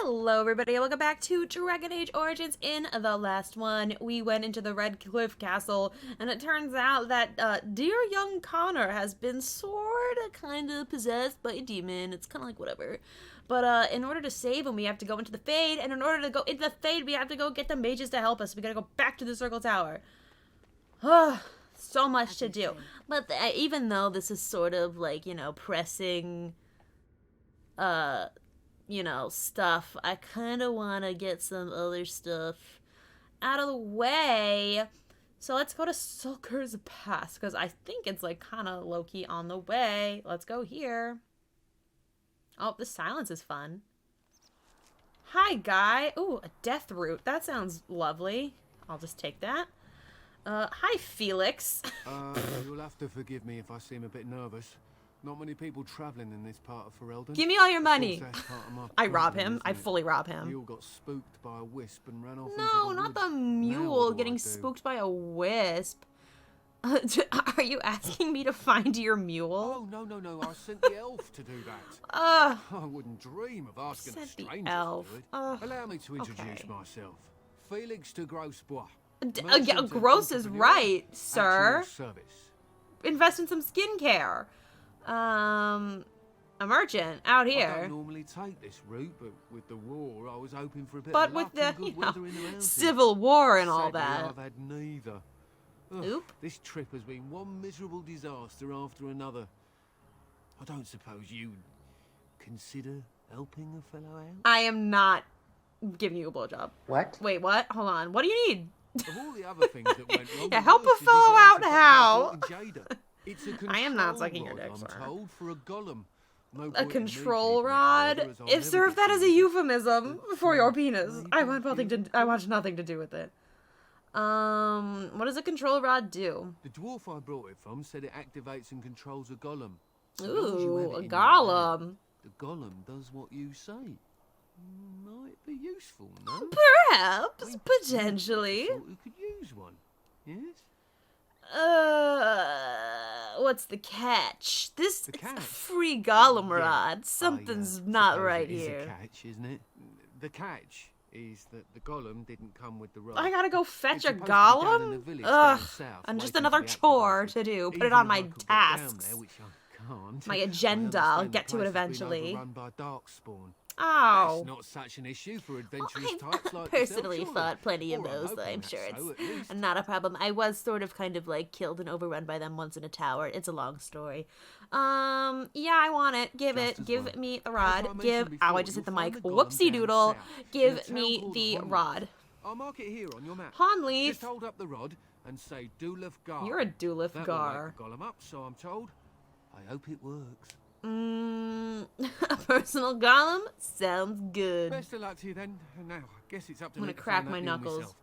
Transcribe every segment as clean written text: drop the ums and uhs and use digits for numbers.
Hello everybody, welcome back to Dragon Age Origins. In the last one, we went into the Red Cliff Castle, and it turns out that dear young Connor has been sorta kinda possessed by a demon. It's kinda like whatever. But in order to save him, we have to go into the Fade, and in order to go into the Fade, we have to go get the mages to help us. We gotta go back to the Circle Tower. So much to do. But even though this is sort of like, you know, pressing, you know, stuff, I kind of want to get some other stuff out of the way. So let's go to Sulker's Pass, because I think it's like kind of low-key on the way. Let's go here. Oh, the silence is fun. Hi, guy. Ooh, a death root. That sounds lovely. I'll just take that. Hi, Felix. You'll have to forgive me if I seem a bit nervous. Not many people traveling in this part of Ferelden. Give me all your money. I rob problem, him. I fully rob him. You all got spooked by a wisp and ran off No, into the not woods. the mule Now getting what do I do? spooked by a wisp. Are you asking me to find your mule? Oh, no. I sent the elf to do that. I wouldn't dream of asking a Sent the stranger elf. to do it. Allow me to introduce myself. Felix de Grosbois. Yeah, gross is right, sir. Service. Invest in some skincare. A merchant out I here. don't normally take this route, but with the war, I was hoping for a bit But of with luck the, and good you know, weather in the mountains. Civil War and all Sadly, that. I've had neither. Ugh, Oop. This trip has been one miserable disaster after another. I don't suppose you'd consider helping a fellow out? I am not giving you a blowjob. What? Wait, what? Hold on. What do you need? Of all the other things that went wrong, Yeah, the help a worst is fellow this out artifact how? I bought in Jada. It's a I am not control sucking your rod, dick, I'm sir. told, for a golem. No A point in me control keeping it rod? either, as I'll If never serve that as a defend it. euphemism for your penis. I maybe want nothing to. I want nothing to do with it. What does a control rod do? The dwarf I brought it from said it activates and controls a golem. As long as you have Ooh, it a in your golem. hand, the golem does what you say. Might be useful, no? Perhaps, potentially. Thought you could use one. Yes? What's the catch? This The it's a catch? free golem Yeah, rod. Something's I not suppose right it is here. a catch, isn't it? The catch is that the golem didn't come with the rod. I gotta go fetch It's a supposed to be down in the golem? village down Ugh, south, and just waiting for another the chore activation. to do. Put it Even on if my I could get down tasks. there, which I can't, My I agenda, I'll understand the get to it place has been eventually. overrun by darkspawn. Oh. It's not such an issue for adventurous I've types like personally yourself, fought plenty of Or I'm those, hoping I'm that's sure so, at it's least. not a problem. I was sort of kind of like killed and overrun by them once in a tower. It's a long story. Yeah, I want it. Give Just it. as Give well. me the As rod. I mentioned Give. Oh, I before, just hit the you'll find mic. the golem Whoopsie down doodle. south, in a Give town me called the Honleaf. rod. I'll mark it here on your map. Honleaf. Just hold up the rod and say Dulef Gar. You're a Dulef That Gar. will wake the golem up, so I'm told. I hope it works. A personal golem? Sounds good. Best of luck to you then. And now, I guess it's up to I'm me gonna to crack find my that deal knuckles. myself.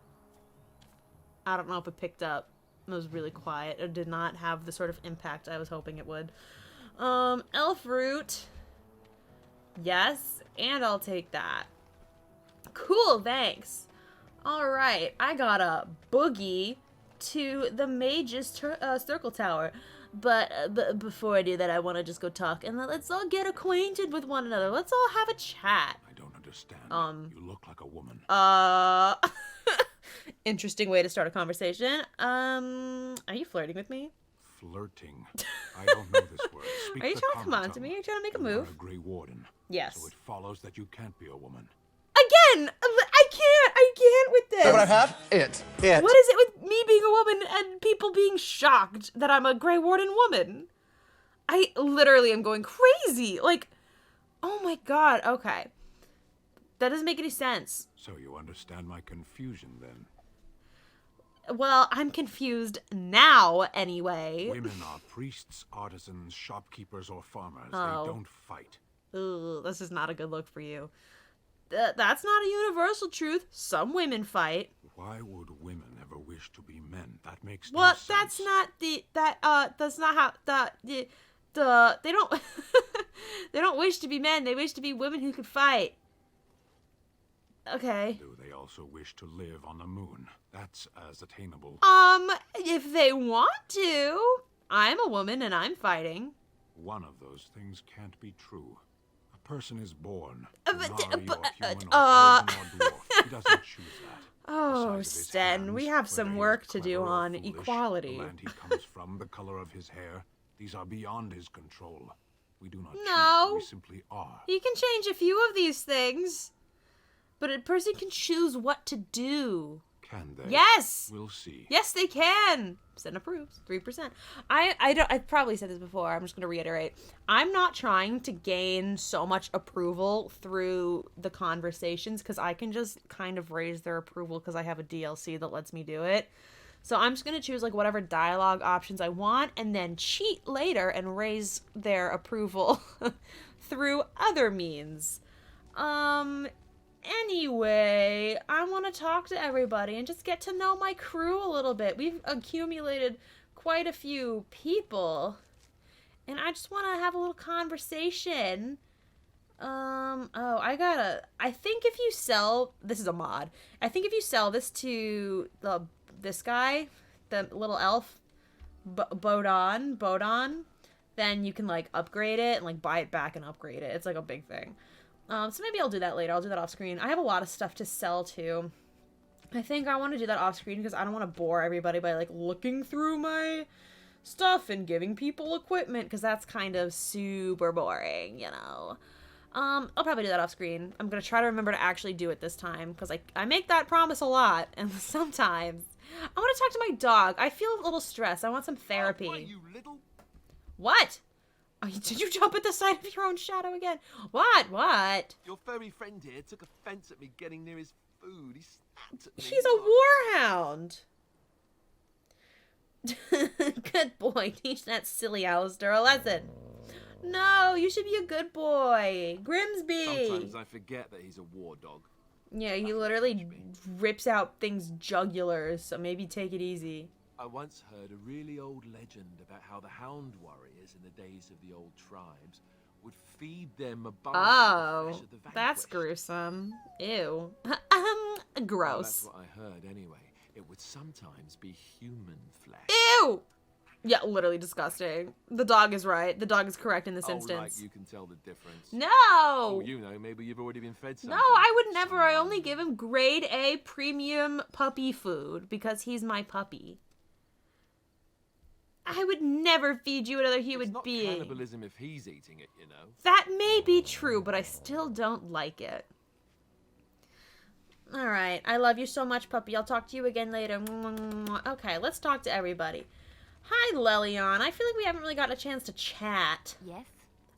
I don't know if it picked up. It was really quiet. It did not have the sort of impact I was hoping it would. Elf root. Yes, and I'll take that. Cool, thanks. Alright, I got a boogie to the mage's circle tower. But before I do that, I want to just go talk and let's all get acquainted with one another. Let's all have a chat. I don't understand. You look like a woman. Interesting way to start a conversation. Are you flirting with me? Flirting. I don't know this word. Speak Are you the trying to come common on to me? tongue. Are you trying to make a You are move? a Grey Warden. Yes. So it follows that you can't be a woman. Again! I can't with this! What I have? It. What is it with me being a woman and people being shocked that I'm a Grey Warden woman? I literally am going crazy. Like, oh my god, okay. That doesn't make any sense. So you understand my confusion then. Well, I'm confused now, anyway. Women are priests, artisans, shopkeepers, or farmers. Oh. They don't fight. Ooh, this is not a good look for you. That's not a universal truth. Some women fight. Why would women ever wish to be men? That makes Well, no sense. that's not that's not how they don't they don't wish to be men. They wish to be women who could fight. Okay. Do they also wish to live on the moon? That's as attainable. If they want to. I'm a woman and I'm fighting. One of those things can't be true. A person is born, but- Nari but- or human or uh, elven or dwarf, he doesn't choose that. The Oh, size of his Sten, we hands, have some whether he work is to do clever or on foolish, equality. The land he comes from, the color of his hair, these are beyond his control. We do not No. choose, we simply are. He can change a few of these things, but a person can choose what to do. Can they? Yes! We'll see. Yes, they can. Sten approves. 3%. I've probably said this before. I'm just going to reiterate. I'm not trying to gain so much approval through the conversations because I can just kind of raise their approval because I have a DLC that lets me do it. So I'm just going to choose like whatever dialogue options I want and then cheat later and raise their approval through other means. Anyway, I want to talk to everybody and just get to know my crew a little bit. We've accumulated quite a few people, and I just want to have a little conversation. I think if you sell, this is a mod. I think if you sell this to this guy, the little elf, Bodon, then you can like upgrade it and like buy it back and upgrade it. It's like a big thing. So maybe I'll do that later. I'll do that off screen. I have a lot of stuff to sell too. I think I want to do that off screen because I don't want to bore everybody by like looking through my stuff and giving people equipment because that's kind of super boring, you know. I'll probably do that off screen. I'm gonna try to remember to actually do it this time because I make that promise a lot, and sometimes I want to talk to my dog. I feel a little stressed. I want some therapy. What, you little... What? Oh, did you jump at the sight of your own shadow again? What? Your furry friend here took offense at me getting near his food. He snapped at me. He's a warhound. Good boy. Teach that silly Alistair a lesson. No, you should be a good boy. Grimsby. Sometimes I forget that he's a war dog. Yeah, he literally rips out things jugulars, so maybe take it easy. I once heard a really old legend about how the hound warriors in the days of the old tribes would feed them a bowl of the flesh of the vanquished. That's gruesome. Ew. Well, Gross. that's what I heard anyway. It would sometimes be human flesh. Ew! Yeah, literally disgusting. The dog is right. The dog is correct in this Oh, instance. like you can tell the difference. No! Oh, you know, maybe you've already been fed something. No, I would never. I only give him grade A premium puppy food because he's my puppy. I would never feed you another human It's not being. cannibalism if he's eating it, you know. That may be true, but I still don't like it. Alright, I love you so much, puppy. I'll talk to you again later. Okay, let's talk to everybody. Hi, Lelion. I feel like we haven't really gotten a chance to chat. Yes?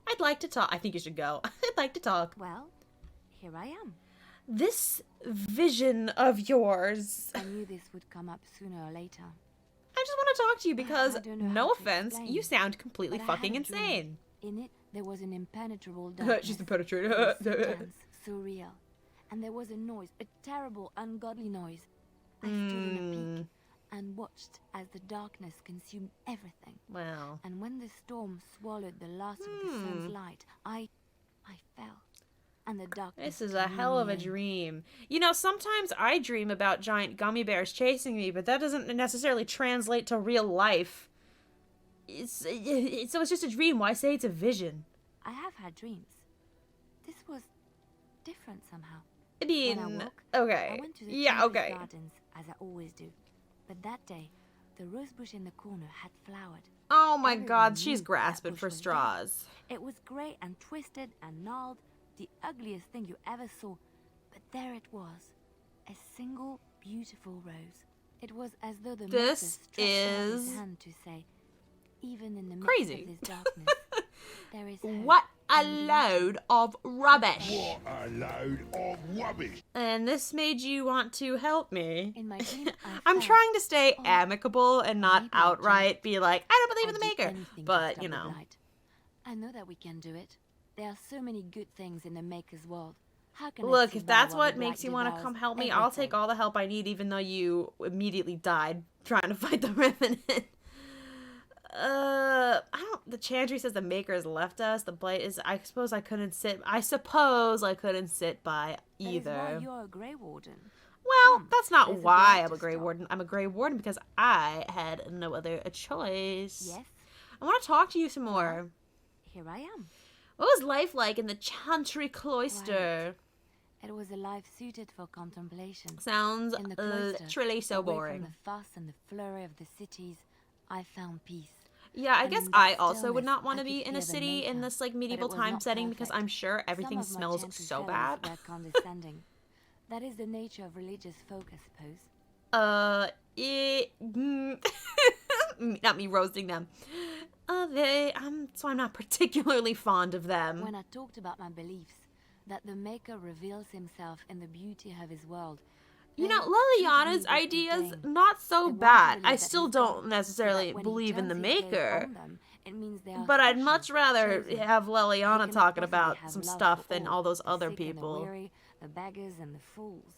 I'd like to talk. I think you should go. I'd like to talk. Well, here I am. This vision of yours. I knew this would come up sooner or later. I just want to talk to you because, I don't know no how to offense, explain, you sound completely but I had fucking a dream. insane. In it, there was an impenetrable darkness. She's the penetrator. So dense, so real. And there was a noise, a terrible, ungodly noise. I stood in a peak and watched as the darkness consumed everything. Well, And when the storm swallowed the last of the sun's light, I fell. And the darkness this is a drew hell of me a in. dream. You know, sometimes I dream about giant gummy bears chasing me, but that doesn't necessarily translate to real life. So it's just a dream. Why say it's a vision? I have had dreams. This was different somehow. I mean, When I woke, okay. I went to the Yeah, Tempest okay. Gardens, as I always do. But that day, the rose bush in the corner had flowered. Oh my Everyone god, knew she's that grasping bush for was dead. straws. It was grey and twisted and gnarled, the ugliest thing you ever saw. But there it was, a single beautiful rose. It was as though the maker This stretched out his is hand to say, even in the midst crazy. of this darkness, there is hope. What a load of rubbish. What a load of rubbish. And this made you want to help me. In my dream, I'm felt trying to stay oh, amicable and not maybe I outright be like, I don't believe in I'd the do maker. anything to But, stop you the know. blight. I know that we can do it. There are so many good things in the maker's world. How can I Look, sit if by that's while what the makes blight you want to devours come help me, I'll take everything? all the help I need, even though you immediately died trying to fight the Revenant. I don't. The Chandri says the maker has left us. The blight is. I suppose I couldn't sit by That is why either. you're a Grey Warden. Well, that's not there's a why blight I'm a to Grey stop. Warden. I'm a Grey Warden because I had no other choice. Yes, I want to talk to you some more. here I am. What was life like in the Chantry Cloister? It was a life suited for contemplation. Sounds In the cloister, literally so away boring. from the fuss and the flurry of the cities, I found peace. Yeah, I And guess in I that also would stillness, not want I to be could in a hear the city in nature, this like but medieval it was time not setting because perfect. I'm sure everything Some of my smells Chantry so fellows bad. were condescending. That is the nature of religious folk, I suppose. Not me roasting them. So I'm not particularly fond of them. When I talked about my beliefs, that the Maker reveals himself in the beauty of his world. You they know, treated Liliana's me with ideas, disdain. not so They want to bad. believe I that still he's don't God, so necessarily that when he believe in the turns his gaze Maker. on them, it means they are But I'd special, much rather chosen. have He Liliana cannot talking possibly about have some love stuff for than all, all those the other sick and the people. weary, the beggars and the fools.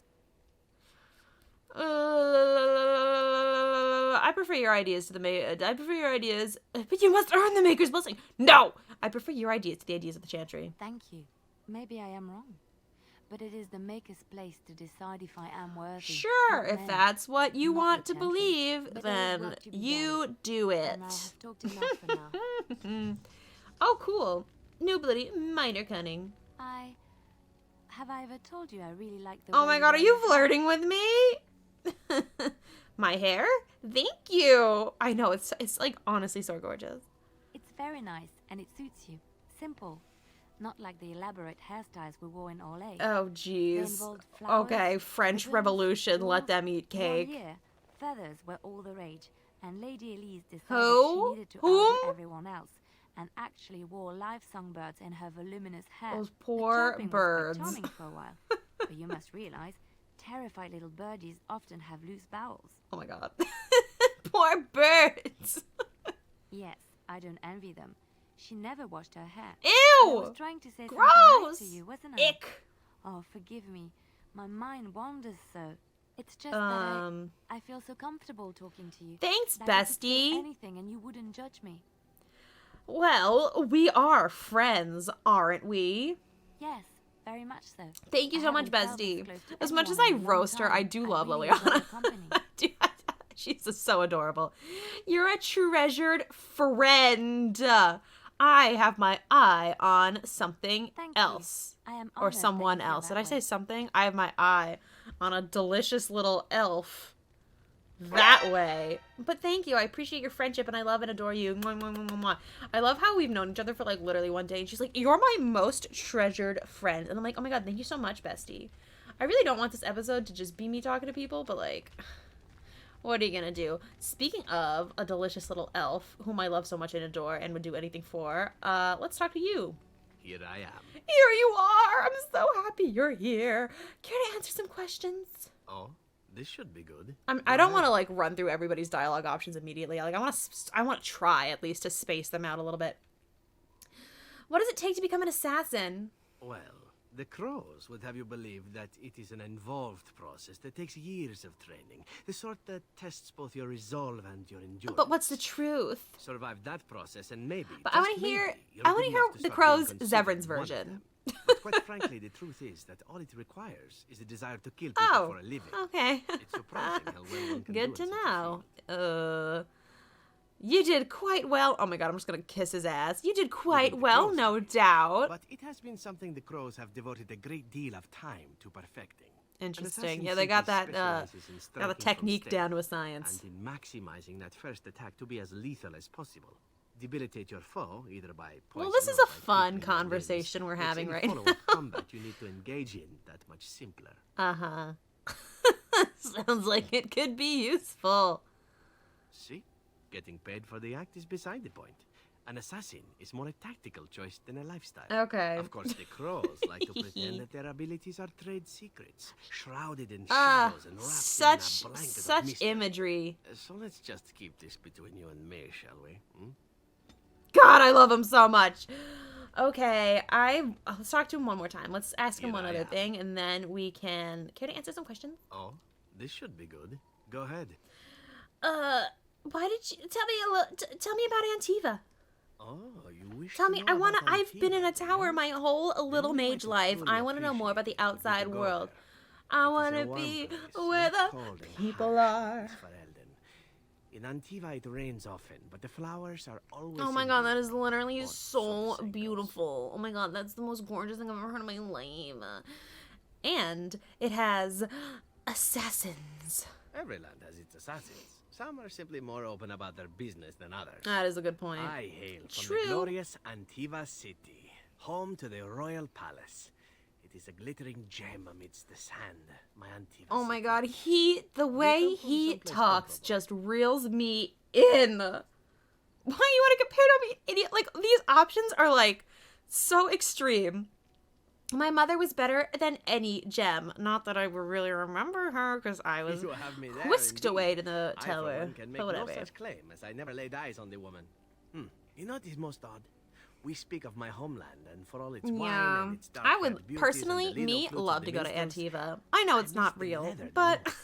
I prefer your ideas to the I prefer your ideas, but you must earn the Maker's blessing. No, I prefer your ideas to the ideas of the Chantry. Thank you. Maybe I am wrong. But it is the Maker's place to decide if I am worthy. Sure, not if men. that's what you Not want the to Chantry. believe, But there is then work to be you do it. And I have talked enough for now. Oh, cool. Nobility, minor cunning. Have I ever told you I really like the Oh way my god, are wear you your hair? flirting with me? My hair? Thank you. I know, it's like honestly so gorgeous. It's very nice and it suits you. Simple. Not like the elaborate hairstyles we wore in Orlais. Oh, They jeez. involved flowers, Okay, French ribbons, Revolution, let jewels. them eat cake. Well, yeah, feathers were all the rage, and Lady Elise decided Who? she needed to Whom? outdo everyone else, and actually wore live songbirds in her voluminous hair. Those The poor chirping was birds. quite charming for a while, but you must realize, terrified little birdies often have loose bowels. Oh my god. Poor birds. Yes, I don't envy them. She never washed her hair. I Ew! was trying to say something Gross! nice to you, wasn't I? Ick. Oh, forgive me. My mind wanders so. It's just that I feel so comfortable talking to you. Thanks, that I could say bestie. anything and you wouldn't judge me. Well, we are friends, aren't we? Yes, very much so. Thank you I so much, haven't felt this bestie. close to As much as anyone I in a long roast her, I time. do love really enjoy Liliana. her company. She's just so adorable. You're a treasured friend. I have my eye on something Thank you. else. I am Or honored that someone you feel else. Did that I say way. something? I have my eye on a delicious little elf. That way. But thank you. I appreciate your friendship and I love and adore you. Mwah, mwah, mwah, mwah, mwah. I love how we've known each other for like literally one day. And she's like, you're my most treasured friend. And I'm like, oh my god, thank you so much, bestie. I really don't want this episode to just be me talking to people, but like, what are you gonna do? Speaking of a delicious little elf whom I love so much and adore and would do anything for, let's talk to you. Here I am. Here you are. I'm so happy you're here. Care to answer some questions? Oh, this should be good. I don't want to like run through everybody's dialogue options immediately. Like I want to try at least to space them out a little bit. What does it take to become an assassin? Well, the crows would have you believe that it is an involved process that takes years of training. The sort that tests both your resolve and your endurance. But what's the truth? Survive that process and maybe, But I just want to hear. maybe, you're I want good to hear enough to the start being Crow's considered Zevran's one of version. them. But quite frankly, the truth is that all it requires is a desire to kill people Oh, for a living. okay. It's surprising how well one can do Good in to such a know. field. You did quite well. Oh my god, I'm just gonna kiss his ass. You did quite the well, crows no did. doubt. But it has been something the crows have devoted a great deal of time to perfecting. An Interesting. assassin Yeah, they got simply that. specializes in Got the striking from technique stealth down to a science. and in maximizing that first attack to be as lethal as possible. Debilitate your foe either by poison Well, this is or a by fun crippling their limbs. conversation we're Makes having any right follow-up now. combat you need to engage in that much simpler. Uh-huh. Sounds like it could be useful. See? Getting paid for the act is beside the point. An assassin is more a tactical choice than a lifestyle. Okay. Of course, the crows like to pretend that their abilities are trade secrets, shrouded in Ah, shadows and wrapped such in a blanket of such mystery. imagery. So let's just keep this between you and me, shall we? Hmm? God, I love him so much. Okay, let's talk to him one more time. Let's ask him Here one I other am. thing, and then we can to answer some questions. Oh, this should be good. Go ahead. Why did you tell me tell me about Antiva? Oh, you wish Tell to me, know about I've been in a Antiva, do tower you? my whole little Then you mage might life. truly I want to know more about the appreciate it if you outside go world. there. I It is want a to warm be place, where not the cold and people harsh are. as for Elden. In Antiva it rains often, but the flowers are always Oh my in god, that bloom. is literally Or so the saying goes. beautiful. Oh my god, that's the most gorgeous thing I've ever heard in my life. And it has assassins. Every land has its assassins. Some are simply more open about their business than others. That is a good point. I hail from True. the glorious Antiva city, home to the royal palace. It is a glittering gem amidst the sand, my Antiva Oh my city. god, the way come from he someplace talks comparable. just reels me in. Why you want to compare to me, idiot? Like, these options are, like, so extreme. My mother was better than any gem. Not that I would really remember her, because I was You have me there, whisked indeed. away to the I, for tower. one, can make But no whatever. such claim, as I never laid eyes on the woman. You know what is most odd? We speak of my homeland, and for all its wine Yeah, and its dark I would beauties personally, and the me, lido flutes of love the to go to minstrels, Antiva. I know I it's miss not the real, leather the but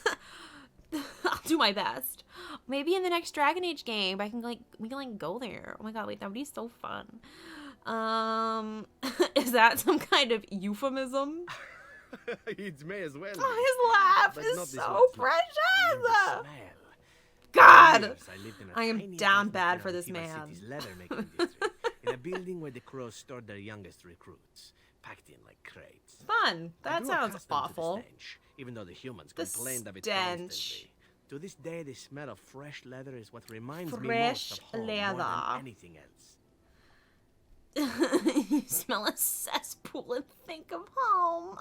I'll do my best. Maybe in the next Dragon Age game, we can go there. Oh my god, wait, that would be so fun. Is that some kind of euphemism? It may as well. Oh, his laugh But is not this so one's laugh. precious. The smell. God, For years, I lived in a I am tiny down apartment bad in for this Antiva man. City's leather-making district, in a building where the crows stored their youngest recruits, packed in like crates. fun. I That grew sounds accustomed to the awful. stench, even though the humans The complained of it stench. constantly. To this day, the smell of fresh leather is what reminds me Fresh most of home more leather. than anything else. You smell a cesspool and think of home.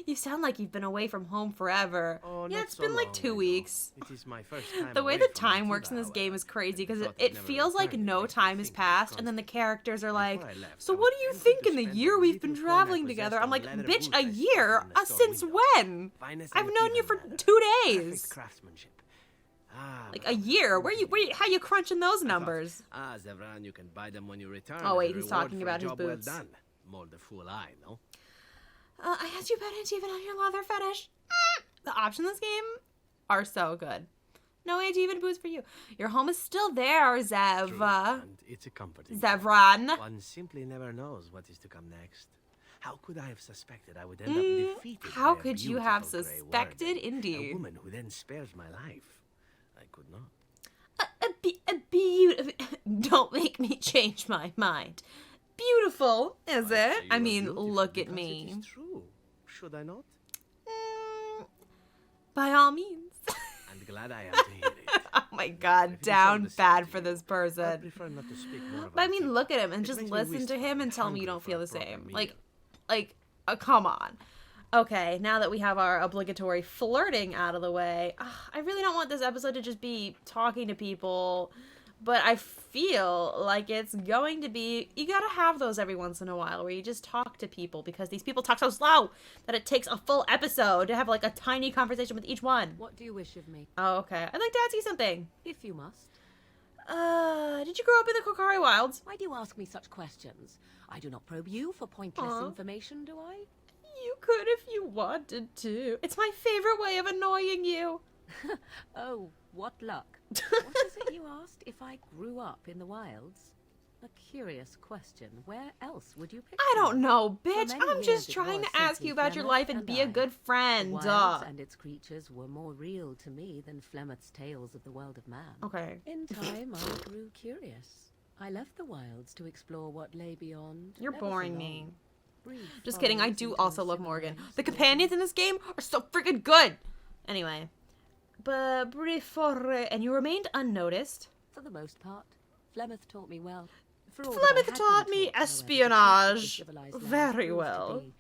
You sound like you've been away from home forever. Oh, Yeah, not it's so been like long, 2 I know. weeks. It is my first time The way away the from time Antiva, works in this game however, is crazy and the because thought of it never feels like returning no makes me time has think of it passed, and then the constantly. characters are like, Before I left, so I what was do you tempted think to in the spend year the we've been little coin I traveling possessed together? I'm on like, leather bitch, boots a I stole year? from the store Since window. when? Finest I've known you Antiva for leather. 2 Perfect days. craftsmanship. Ah, Like but a year? Where you how you crunching those I thought, numbers? Zevran, you can buy them when you return. Oh, as a wait, he's reward talking for a about his job boots. Well done. More the fool I, no? I asked you about Antiva on your leather fetish. The options in this game are so good. No Antiva boots for you. Your home is still there, Zev. True, and it's a comforting thought. Zevran. One simply never knows what is to come next. How could I have suspected I would end up defeated How by a could you have beautiful grey worm? suspected? A Indeed. woman who then spares my life. I could not. A beautiful. Don't make me change my mind. Beautiful, is say it? you I are mean, beautiful look at because me. It is true. Should I not? By all means. And glad I am to hear it. Oh my god, If it is down all the same bad to for you, this I person. prefer not to speak more about But I mean, it. look at him and It just makes me listen to wistful him and and tell me you hungry don't for feel a the proper same. meal. Like, come on. Okay, now that we have our obligatory flirting out of the way, I really don't want this episode to just be talking to people, but I feel like it's going to be, you gotta have those every once in a while where you just talk to people because these people talk so slow that it takes a full episode to have like a tiny conversation with each one. What do you wish of me? Oh, okay. I'd like to ask you something. If you must. Did you grow up in the Kokari Wilds? Why do you ask me such questions? I do not probe you for pointless Aw. information, do I? You could if you wanted to. It's my favorite way of annoying you. Oh, what luck. What is it you asked? If I grew up in the wilds? A curious question. Where else would you pick I don't me? know, bitch. many I'm years just it trying was to ask simply you about your Flemeth life and and be a I. good The friend. wilds and its creatures were more real to me than Flemeth's tales of the world of man. Okay. In time, I grew curious. I left the wilds to explore what lay beyond. You're never for boring long. me. Brief Just kidding. I follows do into also love similar Morgan. lands The to companions in this game are so freaking good. Anyway. But and you remained unnoticed. For the most part, Flemeth taught me well. For all Flemeth that I had taught been me however, the espionage treatment of civilized lands very proved well. to be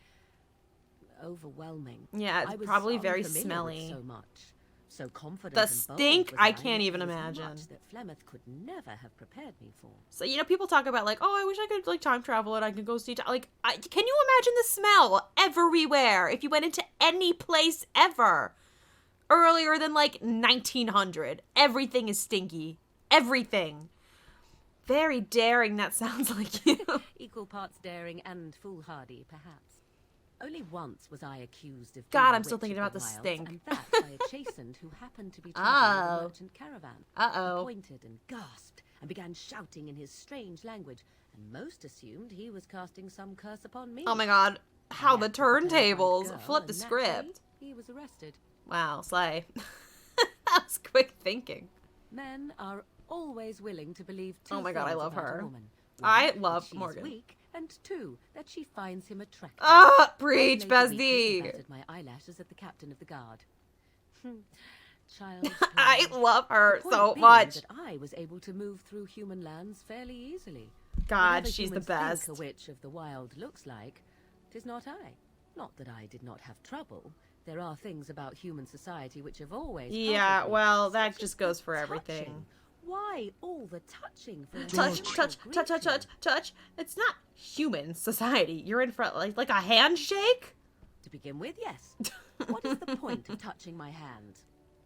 overwhelming. Yeah, I it's was probably so very unfamiliar with smelly. So much, so confident. The and bold stink, was I that can't knew even there was imagine. much that Flemeth could never have prepared me for. So, you know, people talk about, like, oh, I wish I could, like, time travel and I could go see... Like, can you imagine the smell everywhere if you went into any place ever? Earlier than, like, 1900. Everything is stinky. Everything. Very daring, that sounds like you. Equal parts daring and foolhardy, perhaps. Only once was I accused of God, being a I'm still witch thinking of about the wilds, stink. and that by a chastened who happened to be traveling with Oh. a merchant caravan. Uh-oh. He pointed and gasped and began shouting in his strange language, and most assumed he was casting some curse upon me. Oh my god. How the Yet, a terrified turntables. girl, Flip the and naturally, script. He was arrested. Wow, slay. That was quick thinking. Men are always willing to believe two Oh my God, I things love about her. a woman. I One, love that she's Morgan. weak, and two, that she finds him attractive. Ah, I preach, later weekly bestie. batted my eyelashes at the captain of the guard. Child's I play. love her The point so being much. that I was able to move through human lands fairly easily. God, Whatever she's the humans think best. a witch of the wild looks like, 'tis not I. Not that I did not have trouble. There are things about human society which have always Yeah, puzzled me, well, such that as just goes the for touching. everything. Why all the touching for an Touch, essential touch, touch, touch, touch, greeting? touch. It's not human society. You're in front like a handshake? To begin with, yes. What is the point of touching my hand?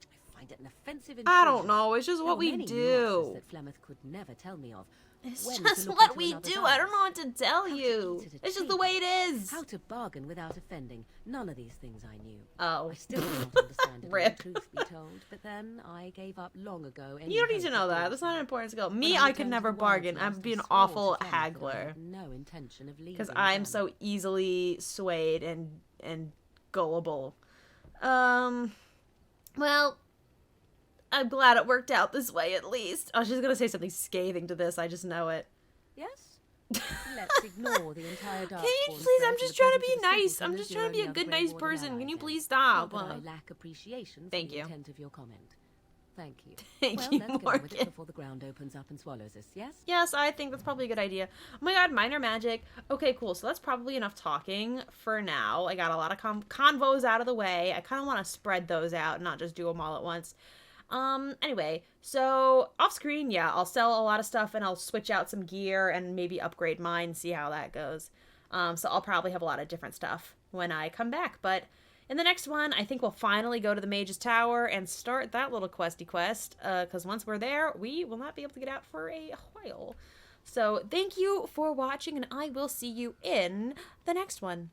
I find it an offensive intrusion. I don't know. It's just There what were we many do. nuances that Flemeth could never tell me of. It's When to just look what into we another's do. I don't eyes. know what to tell How to you. eat at a It's just the way it table. is. How to bargain without offending. None of these things I knew. Oh. I still do not understand it all, Rip. truth be told. But then I gave up long ago. any You don't need hope to of know that. doing That's so. not an important skill. When Me, I could returned to never the wilds bargain. last, I'd be I an swore awful to Flemeth that I haggler. had no intention of leaving Because I'm them. so easily swayed and gullible. Well, I'm glad it worked out this way at least. I was just gonna say something scathing to this. I just know it. Yes? Let's ignore the entire dark. Can you please? I'm just trying to be nice. I'm just trying to be a good, nice person. Can you please stop? Not that I lack appreciation for Thank the you. intent of your comment. Thank you. Thank well, you, let's get on with Morgan. it before the ground opens up and swallows us, yes? Yes, I think that's probably a good idea. Oh my god, minor magic. Okay, cool. So that's probably enough talking for now. I got a lot of convos out of the way. I kind of want to spread those out and not just do them all at once. Anyway, so off screen, yeah, I'll sell a lot of stuff and I'll switch out some gear and maybe upgrade mine, see how that goes. So I'll probably have a lot of different stuff when I come back, but in the next one, I think we'll finally go to the Mage's Tower and start that little questy quest, because once we're there, we will not be able to get out for a while. So thank you for watching, and I will see you in the next one.